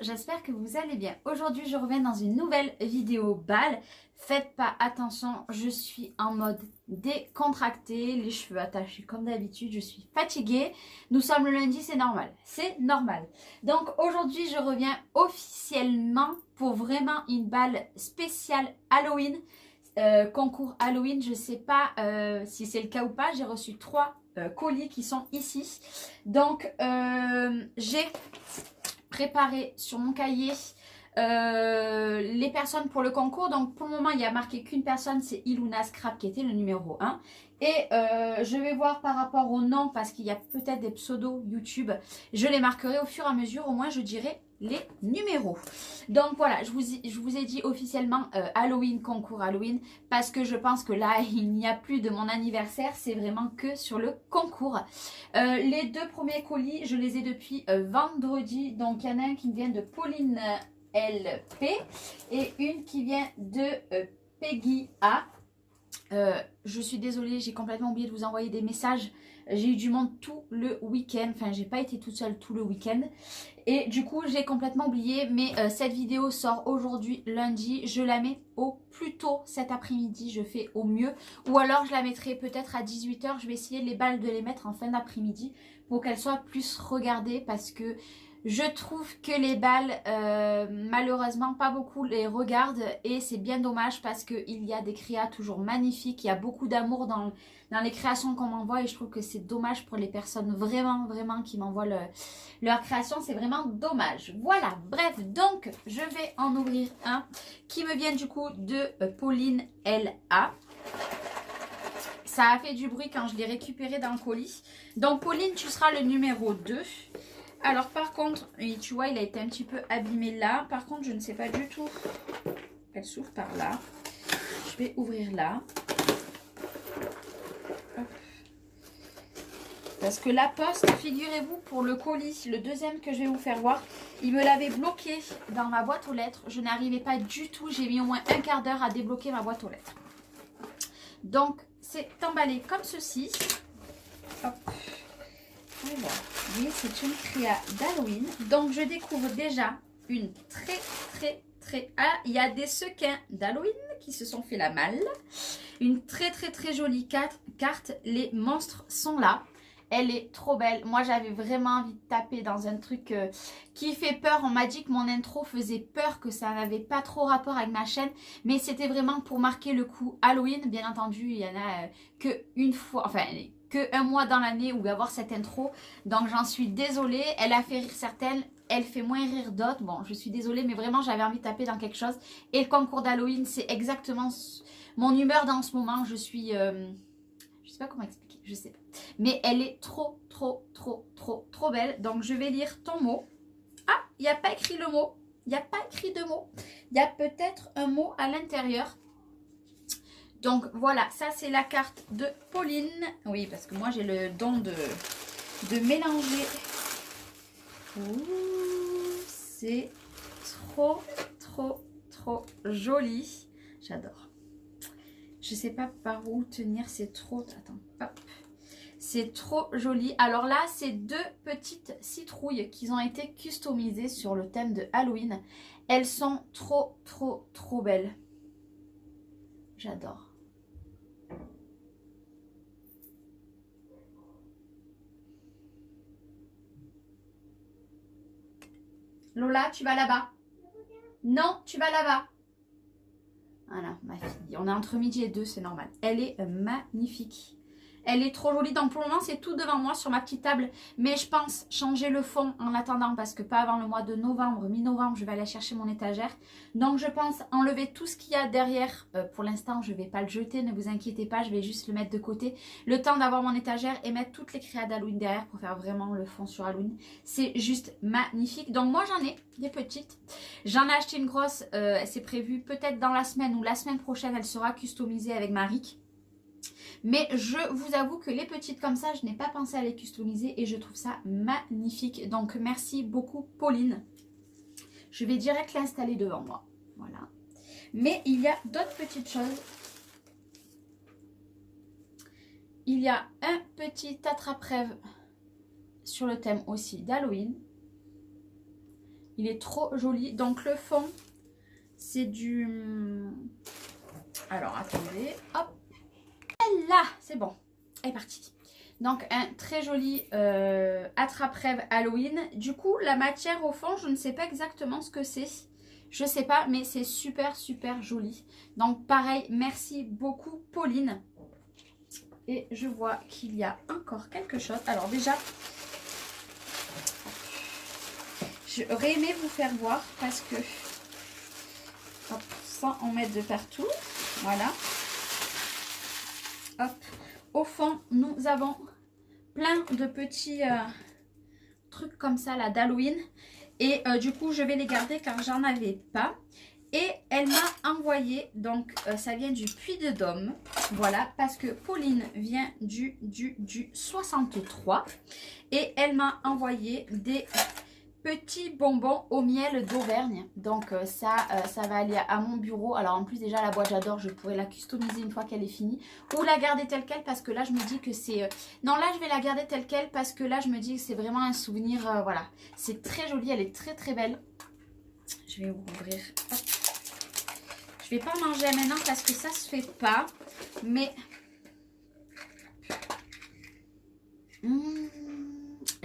J'espère que vous allez bien. Aujourd'hui, je reviens dans une nouvelle vidéo bal. Faites pas attention, je suis en mode décontracté, les cheveux attachés comme d'habitude, je suis fatiguée. Nous sommes le lundi, c'est normal. C'est normal. Donc aujourd'hui, je reviens officiellement pour vraiment une balle spéciale Halloween. Concours Halloween, je sais pas si c'est le cas ou pas. J'ai reçu 3 colis qui sont ici. Donc, j'ai préparé sur mon cahier les personnes pour le concours. Donc pour le moment il y a marqué qu'une personne, c'est Iluna Scrap qui était le numéro 1. Et je vais voir par rapport au nom, parce qu'il y a peut-être des pseudos YouTube, je les marquerai au fur et à mesure, au moins je dirai les numéros. Donc voilà, je vous ai dit officiellement Halloween, concours Halloween, parce que je pense que là il n'y a plus de mon anniversaire, c'est vraiment que sur le concours. Les 2 premiers colis, je les ai depuis vendredi. Donc il y en a un qui vient de Pauline LP et une qui vient de Peggy A. Je suis désolée, j'ai complètement oublié de vous envoyer des messages. J'ai eu du monde tout le week-end. Enfin, j'ai pas été toute seule tout le week-end. Et du coup, j'ai complètement oublié. Mais cette vidéo sort aujourd'hui, lundi. Je la mets au plus tôt cet après-midi. Je fais au mieux. Ou alors, je la mettrai peut-être à 18 h. Je vais essayer les balles de les mettre en fin d'après-midi pour qu'elles soient plus regardées. Parce que je trouve que les balles, malheureusement, pas beaucoup les regardent. Et c'est bien dommage parce qu'il y a des créas toujours magnifiques. Il y a beaucoup d'amour dans les créations qu'on m'envoie. Et je trouve que c'est dommage pour les personnes vraiment qui m'envoient leur création. C'est vraiment dommage. Voilà, bref, donc je vais en ouvrir un qui me vient du coup de Pauline LA. Ça a fait du bruit quand je l'ai récupéré dans le colis. Donc Pauline, tu seras le numéro 2. Alors par contre, tu vois, il a été un petit peu abîmé là. Par contre, je ne sais pas du tout. Elle s'ouvre par là. Je vais ouvrir là. Hop. Parce que la poste, figurez-vous, pour le colis, le deuxième que je vais vous faire voir, il me l'avait bloqué dans ma boîte aux lettres. Je n'arrivais pas du tout. J'ai mis au moins un quart d'heure à débloquer ma boîte aux lettres. Donc, c'est emballé comme ceci. Hop. Alors, vous voyez, c'est une créa d'Halloween. Donc, je découvre déjà une très... Ah, il y a des sequins d'Halloween qui se sont fait la malle. Une très jolie carte. Les monstres sont là. Elle est trop belle. Moi, j'avais vraiment envie de taper dans un truc qui fait peur. On m'a dit que mon intro faisait peur, que ça n'avait pas trop rapport avec ma chaîne. Mais c'était vraiment pour marquer le coup Halloween. Bien entendu, il y en a que une fois... Enfin, que un mois dans l'année où avoir cette intro. Donc j'en suis désolée. Elle a fait rire certaines, elle fait moins rire d'autres. Bon, je suis désolée, mais vraiment j'avais envie de taper dans quelque chose. Et le concours d'Halloween, c'est exactement mon humeur dans ce moment. Je suis... je sais pas comment expliquer, je sais pas. Mais elle est trop belle. Donc je vais lire ton mot. Ah, il n'y a pas écrit le mot. Il n'y a pas écrit de mot. Il y a peut-être un mot à l'intérieur. Donc voilà, ça c'est la carte de Pauline. Oui, parce que moi j'ai le don de mélanger. C'est trop joli. J'adore. Je sais pas par où tenir, c'est trop... Attends, hop. C'est trop joli. Alors là, c'est 2 petites citrouilles qui ont été customisées sur le thème de Halloween. Elles sont trop belles. J'adore. Lola, tu vas là-bas. Non, tu vas là-bas. Voilà, ma fille. On est entre midi et 2, c'est normal. Elle est magnifique. Elle est trop jolie. Donc pour le moment, c'est tout devant moi sur ma petite table. Mais je pense changer le fond en attendant parce que pas avant le mois de novembre, mi-novembre, je vais aller chercher mon étagère. Donc je pense enlever tout ce qu'il y a derrière. Pour l'instant, je ne vais pas le jeter, ne vous inquiétez pas. Je vais juste le mettre de côté. Le temps d'avoir mon étagère et mettre toutes les créas d'Halloween derrière pour faire vraiment le fond sur Halloween. C'est juste magnifique. Donc moi, j'en ai des petites. J'en ai acheté une grosse. C'est prévu peut-être dans la semaine ou la semaine prochaine. Elle sera customisée avec Marik. Mais je vous avoue que les petites comme ça, je n'ai pas pensé à les customiser et je trouve ça magnifique. Donc merci beaucoup Pauline. Je vais direct l'installer devant moi. Voilà. Mais il y a d'autres petites choses. Il y a un petit attrape-rêve sur le thème aussi d'Halloween. Il est trop joli. Donc le fond, c'est du... Alors attendez, hop. Là, c'est bon, elle est partie. Donc un très joli attrape-rêve Halloween. Du coup, la matière au fond, je ne sais pas exactement ce que c'est. Je ne sais pas, mais c'est super, super joli. Donc pareil, merci beaucoup Pauline. Et je vois qu'il y a encore quelque chose. Alors déjà, j'aurais aimé vous faire voir parce que... Hop, sans en mettre de partout. Voilà. Hop. Au fond, nous avons plein de petits trucs comme ça là d'Halloween. Et du coup, je vais les garder car j'en avais pas. Et elle m'a envoyé, donc ça vient du Puy-de-Dôme. Voilà, parce que Pauline vient du 63. Et elle m'a envoyé des petits bonbons au miel d'Auvergne. Donc ça va aller à mon bureau. Alors en plus déjà la boîte j'adore, je pourrais la customiser une fois qu'elle est finie. Ou la garder telle quelle parce que là je me dis que c'est... Non là je vais la garder telle quelle parce que là je me dis que c'est vraiment un souvenir. Voilà, c'est très joli, elle est très très belle. Je vais ouvrir. Hop. Je vais pas en manger maintenant parce que ça se fait pas. Mais...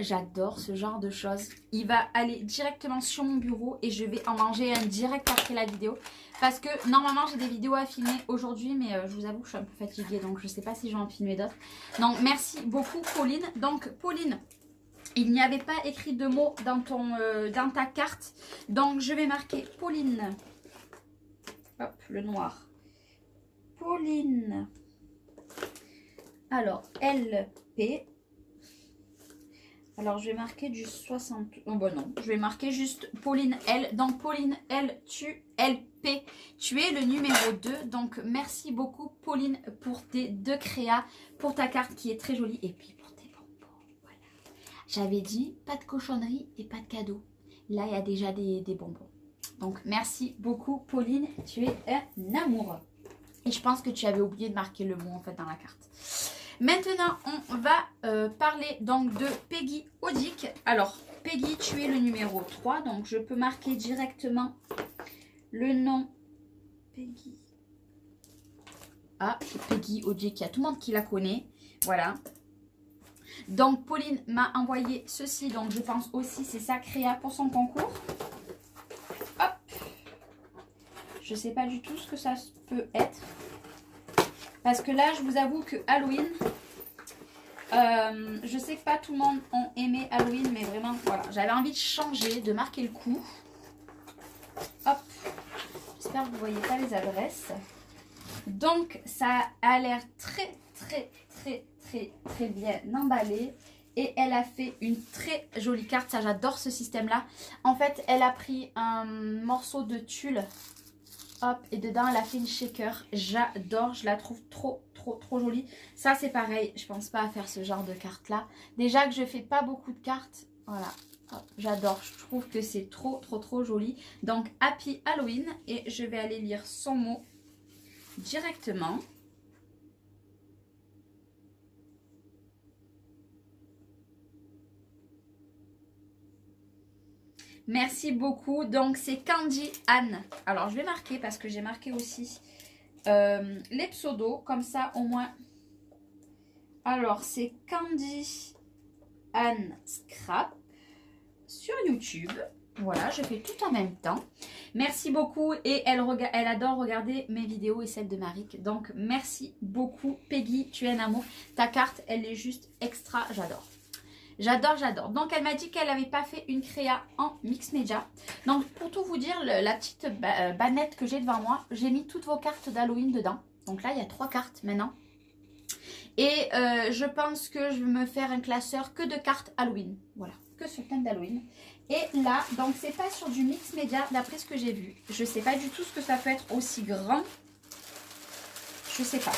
J'adore ce genre de choses. Il va aller directement sur mon bureau et je vais en manger un direct après la vidéo. Parce que normalement j'ai des vidéos à filmer aujourd'hui, mais je vous avoue que je suis un peu fatiguée, donc je ne sais pas si je vais en filmer d'autres. Donc merci beaucoup Pauline. Donc Pauline, il n'y avait pas écrit de mots dans, dans ta carte. Donc je vais marquer Pauline. Hop, le noir. Pauline. Alors LP. Alors, je vais marquer du 60... Oh, bon, non. Je vais marquer juste Pauline L. Donc, Pauline L, LP. Tu es le numéro 2. Donc, merci beaucoup, Pauline, pour tes 2 créas, pour ta carte qui est très jolie. Et puis, pour tes bonbons. Voilà. J'avais dit, pas de cochonnerie et pas de cadeaux. Là, il y a déjà des bonbons. Donc, merci beaucoup, Pauline. Tu es un amour. Et je pense que tu avais oublié de marquer le mot, en fait, dans la carte. Maintenant, on va parler donc de Peggy Odic. Alors, Peggy, tu es le numéro 3. Donc, je peux marquer directement le nom Peggy. Ah, Peggy Odic, il y a tout le monde qui la connaît. Voilà. Donc, Pauline m'a envoyé ceci. Donc, je pense aussi c'est sa créa pour son concours. Hop. Je ne sais pas du tout ce que ça peut être. Parce que là, je vous avoue que Halloween, je sais que pas tout le monde a aimé Halloween, mais vraiment, voilà. J'avais envie de changer, de marquer le coup. Hop. J'espère que vous ne voyez pas les adresses. Donc, ça a l'air très, très, très, très, très bien emballé. Et elle a fait une très jolie carte. Ça, j'adore ce système-là. En fait, elle a pris un morceau de tulle. Hop, et dedans elle a fait une shaker. J'adore, je la trouve trop jolie. Ça c'est pareil, je pense pas à faire ce genre de carte là. Déjà que je fais pas beaucoup de cartes. Voilà, j'adore, je trouve que c'est trop joli. Donc Happy Halloween. Et je vais aller lire son mot directement. Merci beaucoup. Donc, c'est Candy Anne. Alors, je vais marquer parce que j'ai marqué aussi les pseudos. Comme ça, au moins. Alors, c'est Candy Anne Scrap sur YouTube. Voilà, je fais tout en même temps. Merci beaucoup et elle adore regarder mes vidéos et celles de Maric. Donc merci beaucoup Peggy, tu es un amour. Ta carte, elle est juste extra, j'adore. J'adore, j'adore. Donc elle m'a dit qu'elle n'avait pas fait une créa en mix média. Donc pour tout vous dire, la petite bannette que j'ai devant moi, j'ai mis toutes vos cartes d'Halloween dedans. Donc là, il y a 3 cartes maintenant. Et je pense que je vais me faire un classeur que de cartes Halloween. Voilà, que sur le thème d'Halloween. Et là, donc c'est pas sur du mix média d'après ce que j'ai vu. Je sais pas du tout ce que ça peut être aussi grand. Je sais pas.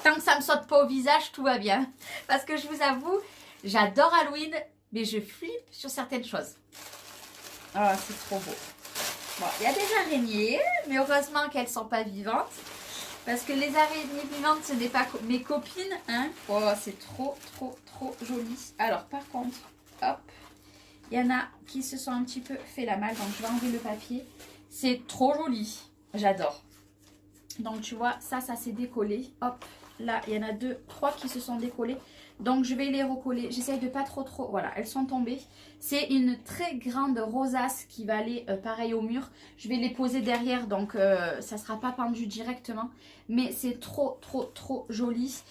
Tant que ça me saute pas au visage, tout va bien. Parce que je vous avoue, j'adore Halloween, mais je flippe sur certaines choses. Oh, c'est trop beau. Bon, il y a des araignées, mais heureusement qu'elles sont pas vivantes. Parce que les araignées vivantes, ce n'est pas mes copines. Hein. Oh, c'est trop, trop, trop joli. Alors, par contre, hop, il y en a qui se sont un petit peu fait la malle. Donc, je vais enlever le papier. C'est trop joli. J'adore. Donc, tu vois, ça s'est décollé. Hop, là, il y en a 2, 3 qui se sont décollés. Donc, je vais les recoller. J'essaye de pas trop... Voilà, elles sont tombées. C'est une très grande rosace qui va aller pareil au mur. Je vais les poser derrière, donc ça ne sera pas pendu directement. Mais c'est trop, trop, trop joli.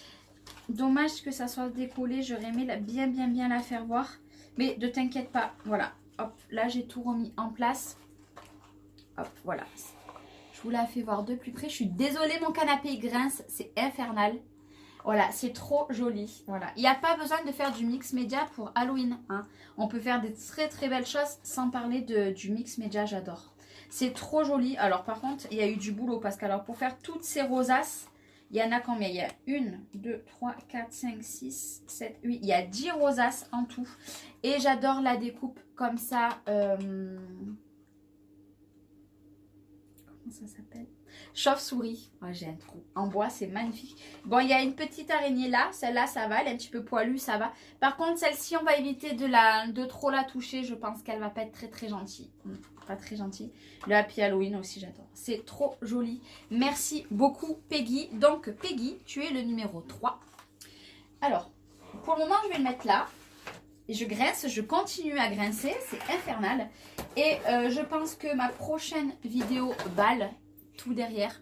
Dommage que ça soit décollé. J'aurais aimé bien la faire voir. Mais ne t'inquiète pas. Voilà. Hop, là, j'ai tout remis en place. Hop, voilà. Je vous la fais voir de plus près. Je suis désolée, mon canapé il grince. C'est infernal. Voilà, c'est trop joli. Voilà. Il n'y a pas besoin de faire du mix média pour Halloween. Hein. On peut faire des très très belles choses sans parler du mix média, j'adore. C'est trop joli. Alors par contre, il y a eu du boulot parce que alors, pour faire toutes ces rosaces, il y en a combien? Il y a 1, 2, 3, 4, 5, 6, 7, 8. Il y a 10 rosaces en tout. Et j'adore la découpe comme ça. Comment ça s'appelle? Chauve-souris. Oh, j'ai un trou. En bois, c'est magnifique. Bon, il y a une petite araignée là. Celle-là, ça va. Elle est un petit peu poilue, ça va. Par contre, celle-ci, on va éviter de trop la toucher. Je pense qu'elle va pas être très, très gentille. Pas très gentille. Le Happy Halloween aussi, j'adore. C'est trop joli. Merci beaucoup, Peggy. Donc, Peggy, tu es le numéro 3. Alors, pour le moment, je vais le mettre là. Je grince, je continue à grincer. C'est infernal. Et je pense que ma prochaine vidéo balle, tout derrière,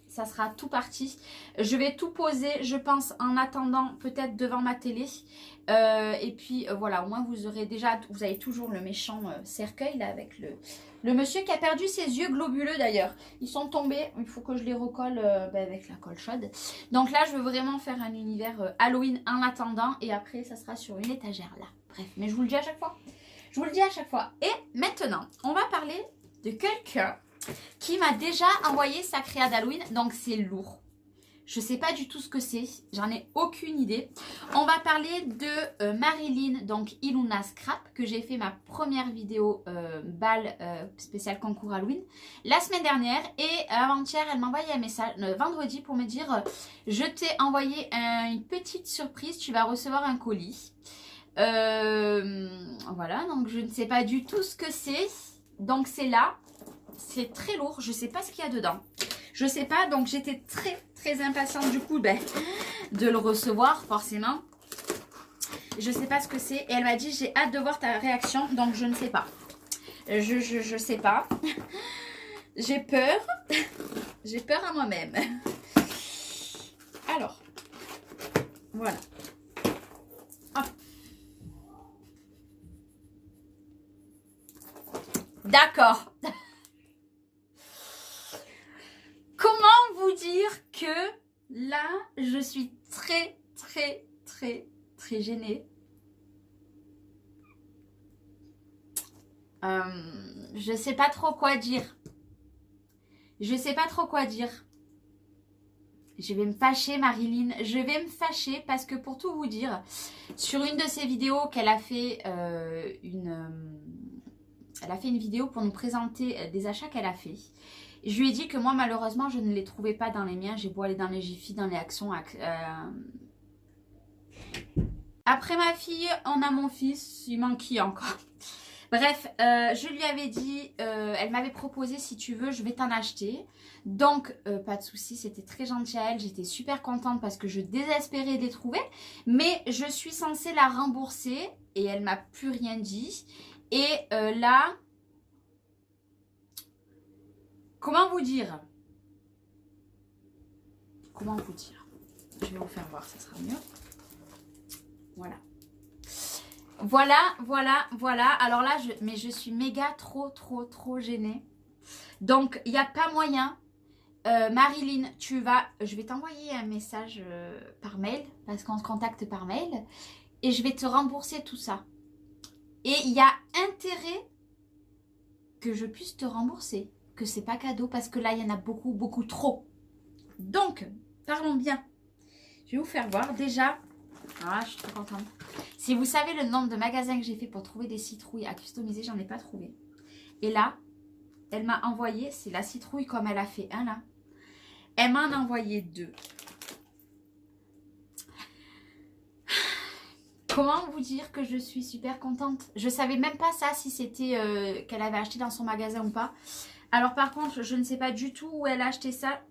ça sera tout parti. Je vais tout poser, je pense, en attendant peut-être devant ma télé. Et puis voilà, au moins vous aurez déjà, vous avez toujours le méchant cercueil là avec le monsieur qui a perdu ses yeux globuleux d'ailleurs. Ils sont tombés, il faut que je les recolle avec la colle chaude. Donc là, je veux vraiment faire un univers Halloween en attendant. Et après, ça sera sur une étagère là. Bref, mais je vous le dis à chaque fois. Je vous le dis à chaque fois. Et maintenant, on va parler de quelqu'un qui m'a déjà envoyé sa créa d'Halloween. Donc c'est lourd. Je ne sais pas du tout ce que c'est. J'en ai aucune idée. On va parler de Marilyn, donc Iluna Scrap, que j'ai fait ma première vidéo balle spécial concours Halloween la semaine dernière. Et avant-hier, elle m'a envoyé un message vendredi pour me dire je t'ai envoyé une petite surprise. Tu vas recevoir un colis. Voilà, donc je ne sais pas du tout ce que c'est. Donc c'est là. C'est très lourd, je sais pas ce qu'il y a dedans. Je sais pas, donc j'étais très très impatiente du coup de le recevoir forcément. Je sais pas ce que c'est. Et elle m'a dit j'ai hâte de voir ta réaction, donc je ne sais pas. Je sais pas. J'ai peur. J'ai peur à moi-même. Alors, voilà. Hop. D'accord. Comment vous dire que là, je suis très, très, très, très gênée. Je sais pas trop quoi dire. Je sais pas trop quoi dire. Je vais me fâcher, Marilyn. Je vais me fâcher parce que pour tout vous dire, sur une de ses vidéos qu'elle a fait elle a fait une vidéo pour nous présenter des achats qu'elle a fait. Je lui ai dit que moi, malheureusement, je ne les trouvais pas dans les miens. J'ai beau aller dans les Jiffy, dans les actions. Après ma fille, on a mon fils. Il manque qui encore? Bref, je lui avais dit, elle m'avait proposé, si tu veux, je vais t'en acheter. Donc, pas de souci, c'était très gentil à elle. J'étais super contente parce que je désespérais de les trouver. Mais je suis censée la rembourser et elle m'a plus rien dit. Et là, comment vous dire? Comment vous dire? Je vais vous faire voir, ça sera mieux. Voilà. Voilà. Alors là, mais je suis méga trop gênée. Donc, il n'y a pas moyen. Marilyn, je vais t'envoyer un message par mail, parce qu'on se contacte par mail, et je vais te rembourser tout ça. Et il y a intérêt que je puisse te rembourser, que c'est pas cadeau, parce que là, il y en a beaucoup trop. Donc, parlons bien. Je vais vous faire voir déjà. Ah, je suis trop contente. Si vous savez le nombre de magasins que j'ai fait pour trouver des citrouilles à customiser, j'en ai pas trouvé. Et là, elle m'a envoyé, c'est la citrouille comme elle a fait un là. Elle m'en a envoyé 2. Comment vous dire que je suis super contente? Je savais même pas ça, si c'était qu'elle avait acheté dans son magasin ou pas. Alors par contre, je ne sais pas du tout où elle a acheté ça.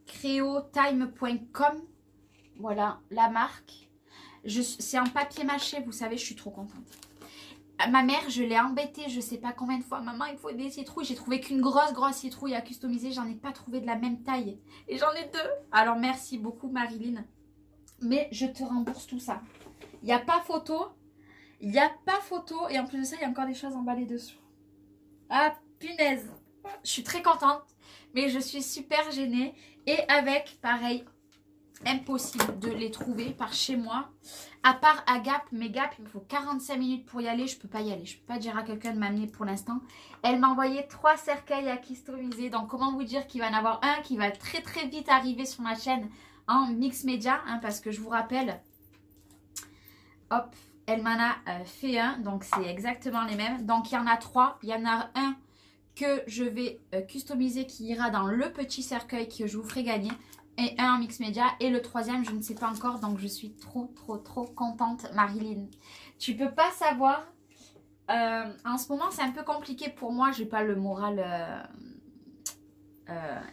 Creotime.com. Voilà, la marque. C'est en papier mâché, vous savez, je suis trop contente. Ma mère, je l'ai embêtée, je sais pas combien de fois. Maman, il faut des citrouilles. J'ai trouvé qu'une grosse citrouille à customiser. J'en ai pas trouvé de la même taille. Et j'en ai 2. Alors, merci beaucoup, Marilyn. Mais je te rembourse tout ça. Il n'y a pas photo. Il n'y a pas photo. Et en plus de ça, il y a encore des choses emballées dessous. Ah, punaise. Je suis très contente. Mais je suis super gênée. Et avec, pareil, impossible de les trouver par chez moi. À part à Gap, mais Gap, il me faut 45 minutes pour y aller. Je peux pas y aller. Je peux pas dire à quelqu'un de m'amener pour l'instant. Elle m'a envoyé 3 cercueils à customiser. Donc, comment vous dire qu'il va y en avoir un qui va très vite arriver sur ma chaîne en mix média. Hein, parce que je vous rappelle, hop, elle m'en a fait un. Donc, c'est exactement les mêmes. Donc, il y en a 3. Il y en a un que je vais customiser qui ira dans le petit cercueil que je vous ferai gagner. Et un en mix média. Et le 3e, je ne sais pas encore. Donc, je suis trop contente, Marilyn. Tu peux pas savoir. En ce moment, c'est un peu compliqué pour moi. J'ai pas le moral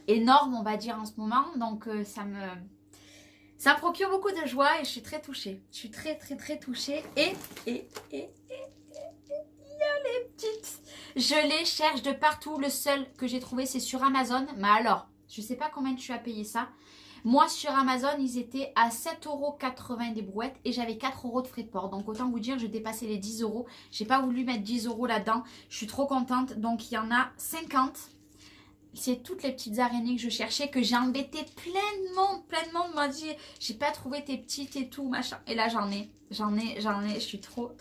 énorme, on va dire, en ce moment. Donc, ça me procure beaucoup de joie et je suis très touchée. Je suis très touchée. Et il y a les petites. Je les cherche de partout. Le seul que j'ai trouvé, c'est sur Amazon. Mais alors, je sais pas combien tu as payé ça. Moi, sur Amazon, ils étaient à 7,80 € des brouettes et j'avais 4 € de frais de port. Donc, autant vous dire, je dépassais les 10 €. J'ai pas voulu mettre 10 € là-dedans. Je suis trop contente. Donc, il y en a 50. C'est toutes les petites araignées que je cherchais, que j'ai embêté plein de monde m'a dit, j'ai pas trouvé tes petites et tout, machin. Et là, j'en ai. Je suis trop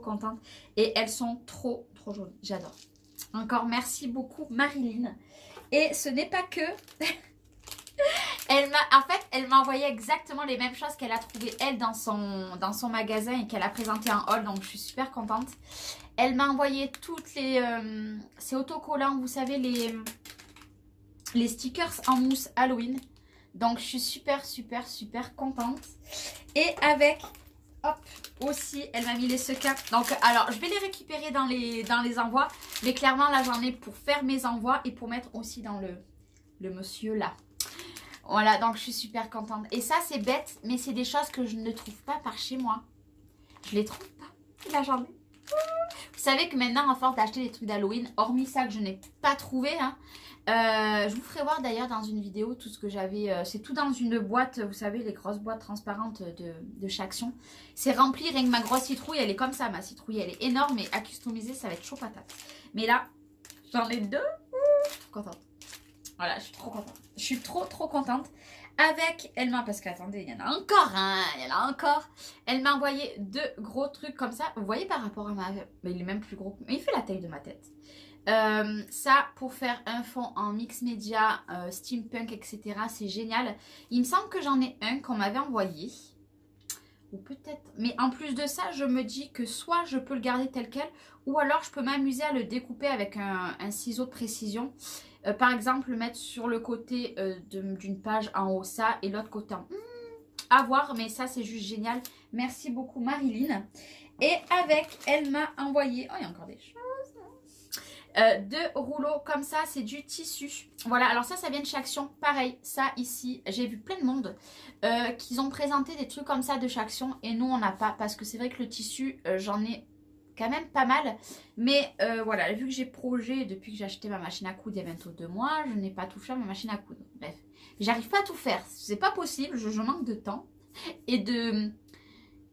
contente. Et elles sont trop jolies. J'adore. Encore merci beaucoup, Marilyn. Et ce n'est pas que... elle m'a envoyé exactement les mêmes choses qu'elle a trouvées elle dans son magasin et qu'elle a présenté en haul, donc je suis super contente. Elle m'a envoyé toutes les ces autocollants, vous savez, les stickers en mousse Halloween. Donc je suis super contente. Et avec, hop, aussi elle m'a mis les sequins. Donc alors je vais les récupérer dans les envois, mais clairement là j'en ai pour faire mes envois et pour mettre aussi dans le monsieur là. Voilà, donc je suis super contente. Et ça, c'est bête, mais c'est des choses que je ne trouve pas par chez moi. Je les trouve pas. Là, j'en ai. Vous savez que maintenant, à force d'acheter des trucs d'Halloween, hormis ça que je n'ai pas trouvé, hein, je vous ferai voir d'ailleurs dans une vidéo tout ce que j'avais. C'est tout dans une boîte, vous savez, les grosses boîtes transparentes de Chaction. C'est rempli, rien que ma grosse citrouille, elle est comme ça, ma citrouille. Elle est énorme et à customiser, ça va être chaud patate. Mais là, j'en ai 2. Je suis trop contente. Voilà, je suis trop contente. Je suis trop contente. Avec, elle m'a... Parce qu'attendez, il y en a encore, hein. Il y en a encore. Elle m'a envoyé 2 gros trucs comme ça. Vous voyez par rapport à ma... Mais il est même plus gros. Mais il fait la taille de ma tête. Ça, pour faire un fond en mix média, steampunk, etc. C'est génial. Il me semble que j'en ai un qu'on m'avait envoyé. Ou peut-être... Mais en plus de ça, je me dis que soit je peux le garder tel quel, ou alors je peux m'amuser à le découper avec un ciseau de précision. Par exemple, le mettre sur le côté d'une page en haut, ça, et l'autre côté en... à voir, mais ça, c'est juste génial. Merci beaucoup, Marilyn. Et avec, elle m'a envoyé... Oh, il y a encore des choses. Deux rouleaux comme ça, c'est du tissu. Voilà, alors ça vient de chez Action. Pareil, ça ici, j'ai vu plein de monde qui ont présenté des trucs comme ça de chez Action et nous on n'a pas parce que c'est vrai que le tissu, j'en ai quand même pas mal. Mais voilà, vu que j'ai projet depuis que j'ai acheté ma machine à coudre il y a bientôt 2 mois, je n'ai pas touché à ma machine à coudre. Bref, j'arrive pas à tout faire, c'est pas possible, je manque de temps et de...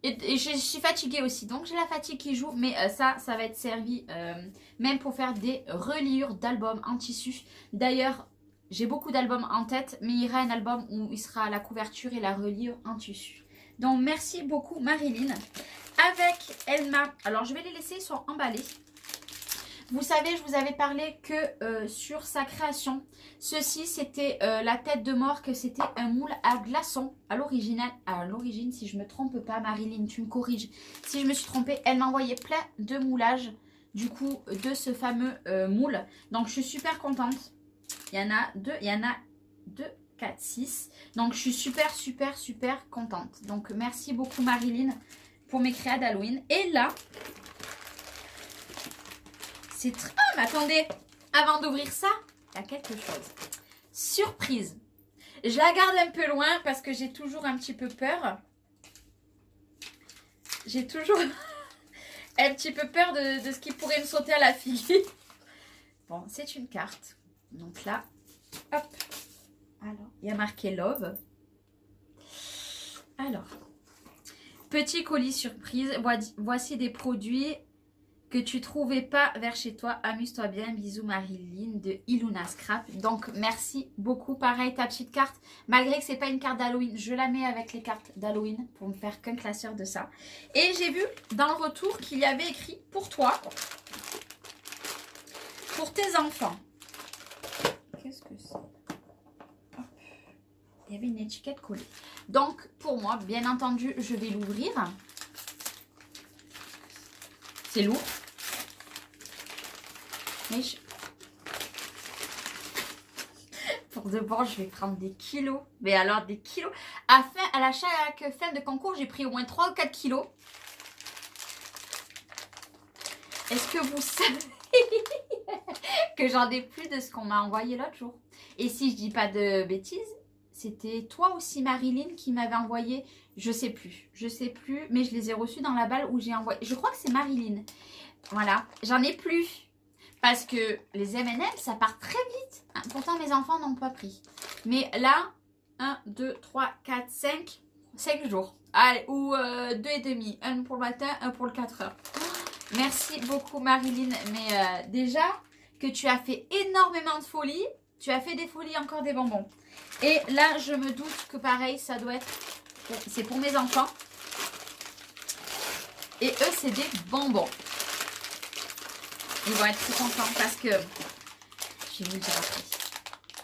Et je suis fatiguée aussi, donc j'ai la fatigue qui joue, mais ça va être servi même pour faire des reliures d'albums en tissu. D'ailleurs, j'ai beaucoup d'albums en tête, mais il y aura un album où il sera la couverture et la reliure en tissu. Donc merci beaucoup Marilyn. Avec Elma, alors je vais les laisser, ils sont emballés. Vous savez, je vous avais parlé que sur sa création, ceci c'était la tête de mort, que c'était un moule à glaçons à l'origine, si je me trompe pas, Marilyn, tu me corriges. Si je me suis trompée, elle m'a envoyé plein de moulages du coup de ce fameux moule. Donc je suis super contente. Il y en a deux, 4, 6. Donc je suis super contente. Donc merci beaucoup Marilyn pour mes créas d'Halloween. Et là... Ah, mais attendez, avant d'ouvrir ça, il y a quelque chose. Surprise. Je la garde un peu loin parce que j'ai toujours un petit peu peur. J'ai toujours un petit peu peur de ce qui pourrait me sauter à la figure. Bon, c'est une carte. Donc là, hop. Alors, il y a marqué Love. Alors, petit colis surprise. Voici des produits que tu trouvais pas vers chez toi. Amuse-toi bien. Bisous Marilyn de Iluna Scrap. Donc merci beaucoup. Pareil, ta petite carte, malgré que c'est pas une carte d'Halloween, je la mets avec les cartes d'Halloween pour me faire qu'un classeur de ça. Et j'ai vu dans le retour qu'il y avait écrit pour toi, pour tes enfants. Qu'est-ce que c'est? Il y avait une étiquette collée. Donc pour moi, bien entendu, je vais l'ouvrir. C'est lourd. Mais pour de bon, je vais prendre des kilos. Mais alors des kilos. À chaque fin de concours, j'ai pris au moins 3 ou 4 kilos. Est-ce que vous savez que j'en ai plus de ce qu'on m'a envoyé l'autre jour? Et si je dis pas de bêtises, c'était toi aussi Marilyn qui m'avait envoyé, je sais plus, mais je les ai reçus dans la balle où j'ai envoyé. Je crois que c'est Marilyn. Voilà, j'en ai plus. Parce que les M&M, ça part très vite. Pourtant, mes enfants n'ont pas pris. Mais là, 1, 2, 3, 4, 5 jours. Allez, ou 2 et demi. Un pour le matin, un pour le 4 heures. Merci beaucoup Marilyn. Mais déjà que tu as fait énormément de folies. Tu as fait des folies, encore des bonbons. Et là, je me doute que pareil, ça doit être... C'est pour mes enfants. Et eux, c'est des bonbons. Ils vont être très contents parce que... Je vais vous le dire après.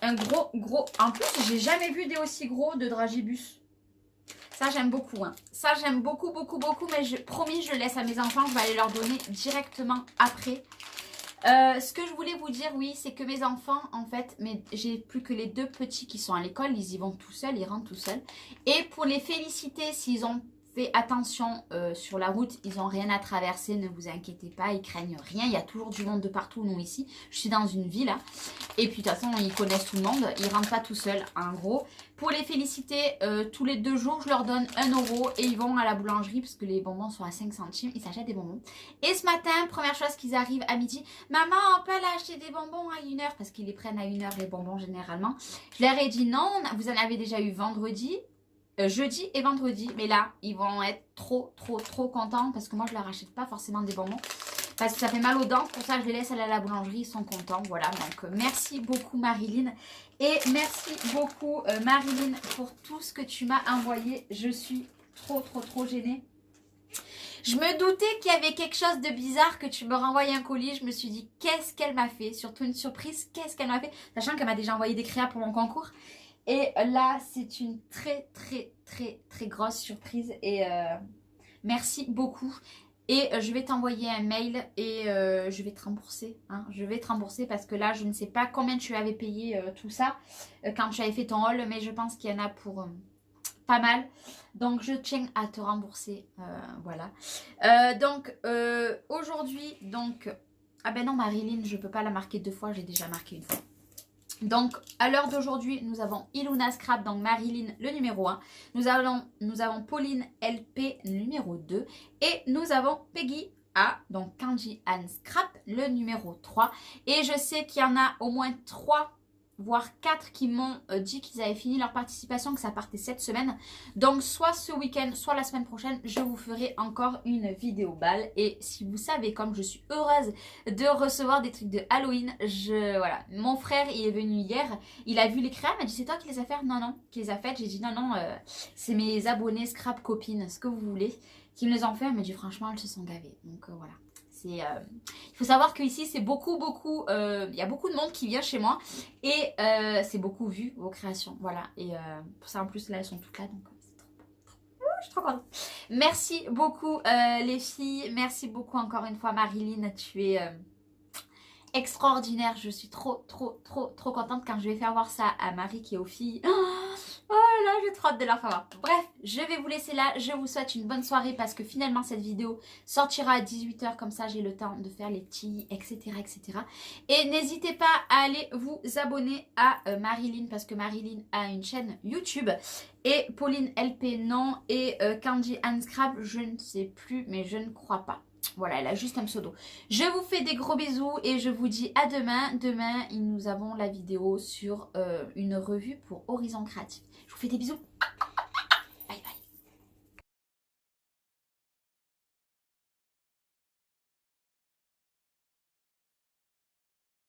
Un gros... En plus, j'ai jamais vu des aussi gros de Dragibus. Ça, j'aime beaucoup. Hein. Ça, j'aime beaucoup. Mais promis, je le laisse à mes enfants. Je vais aller leur donner directement après. Ce que je voulais vous dire, oui, c'est que mes enfants, en fait, j'ai plus que les 2 petits qui sont à l'école. Ils y vont tout seuls, ils rentrent tout seuls. Et pour les féliciter, s'ils ont fait attention sur la route, ils n'ont rien à traverser, ne vous inquiétez pas, ils craignent rien. Il y a toujours du monde de partout, nous ici. Je suis dans une ville, hein. Et puis de toute façon, ils connaissent tout le monde. Ils rentrent pas tout seuls, en gros. Pour les féliciter, tous les 2 jours, je leur donne 1 € et ils vont à la boulangerie parce que les bonbons sont à 5 centimes. Ils s'achètent des bonbons. Et ce matin, première chose qu'ils arrivent à midi, maman, on peut aller acheter des bonbons à 1 h parce qu'ils les prennent à 1 h les bonbons généralement. Je leur ai dit non, vous en avez déjà eu vendredi. Jeudi et vendredi, mais là ils vont être trop contents parce que moi je leur achète pas forcément des bonbons parce que ça fait mal aux dents, pour ça je les laisse aller à la boulangerie, ils sont contents. Voilà, donc merci beaucoup Marilyn et merci beaucoup Marilyn pour tout ce que tu m'as envoyé. Je suis trop gênée. Je me doutais qu'il y avait quelque chose de bizarre, que tu me renvoyais un colis. Je me suis dit qu'est-ce qu'elle m'a fait, surtout une surprise, qu'est-ce qu'elle m'a fait, sachant qu'elle m'a déjà envoyé des créas pour mon concours. Et là, c'est une très grosse surprise. Et merci beaucoup. Et je vais t'envoyer un mail et je vais te rembourser. Hein. Je vais te rembourser parce que là, je ne sais pas combien tu avais payé tout ça quand tu avais fait ton haul. Mais je pense qu'il y en a pour pas mal. Donc, je tiens à te rembourser. Voilà. Donc, aujourd'hui, donc... Ah ben non, Marilyn, je peux pas la marquer 2 fois, j'ai déjà marqué une fois. Donc, à l'heure d'aujourd'hui, nous avons Iluna Scrap, donc Marilyn, le numéro 1. Nous avons Pauline LP, numéro 2. Et nous avons Peggy A, donc Kanji Anne Scrap, le numéro 3. Et je sais qu'il y en a au moins 3, voire 4 qui m'ont dit qu'ils avaient fini leur participation, que ça partait cette semaine. Donc, soit ce week-end, soit la semaine prochaine, je vous ferai encore une vidéo balle. Et si vous savez, comme je suis heureuse de recevoir des trucs de Halloween, voilà. Mon frère, il est venu hier, il a vu les crèmes, il m'a dit c'est toi qui les as faites? Non, non, qui les a faites. J'ai dit non, non, c'est mes abonnés Scrap copines, ce que vous voulez, qui me les ont fait. Elle m'a dit franchement, elles se sont gavées. Donc voilà. Il faut savoir qu'ici, c'est beaucoup, il y a beaucoup de monde qui vient chez moi et c'est beaucoup vu vos créations. Voilà. Et pour ça, en plus, là, elles sont toutes là. Donc, c'est trop beau. Je suis trop contente. Merci beaucoup, les filles. Merci beaucoup encore une fois, Marilyn. Tu es extraordinaire. Je suis trop contente quand je vais faire voir ça à Marie qui est aux filles. Oh là là, j'ai trop hâte de leur faire voir. Bref, je vais vous laisser là. Je vous souhaite une bonne soirée parce que finalement cette vidéo sortira à 18 h. Comme ça, j'ai le temps de faire les petits, etc. etc. Et n'hésitez pas à aller vous abonner à Marilyn parce que Marilyn a une chaîne YouTube. Et Pauline LP, non. Et Kanji Anne Scrap, je ne sais plus, mais je ne crois pas. Voilà, elle a juste un pseudo. Je vous fais des gros bisous et je vous dis à demain. Demain, nous avons la vidéo sur une revue pour Horizon Créatif. Je vous fais des bisous.